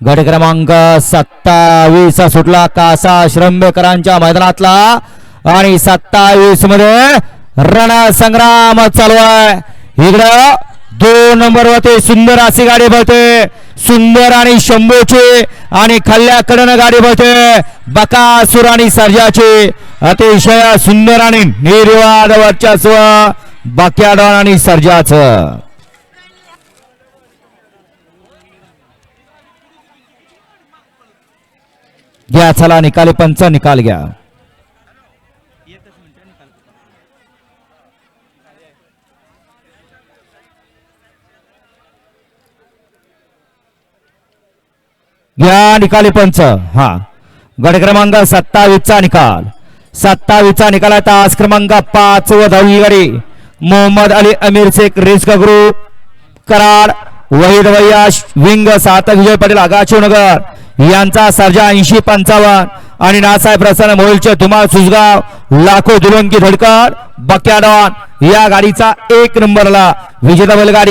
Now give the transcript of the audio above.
गट क्रमांक 27 सुटला कासा श्रंबेकरांच्या मैदानातला आणि 27 मध्ये रणसंग्राम चालू आहे। इकडं 2 नंबरवरती सुंदर अशी गाडी बळते सुंदर आणि शंभूची आणि खाल्ल्याकडनं गाडी बळते बकासूर आणि सर्जाची अतिशय सुंदर आणि निर्वाद वर्चस्व बक्याडॉन आणि सर्जाचं। घ्या चला निकाली पंच निकाल घ्या। घ्या निकाली पंच। हा गट क्रमांक 27 चा निकाल 27 चा निकाल आहे। तास क्रमांक 5 व 10वी गाडी मोहम्मद अली अमीर शेख रिस्क ग्रुप कराड वहीद वैयाश विंग 7 विजय पाटील आगाचीनगर यांचा सर्जा 80-55 आणि नासाहेब प्रसन्न मोहिलचे धुमाळ सुसगाव लाखो दुलंकी धडकड बक्याडॉन या गाडीचा 1 नंबरला विजेता बैलगाडी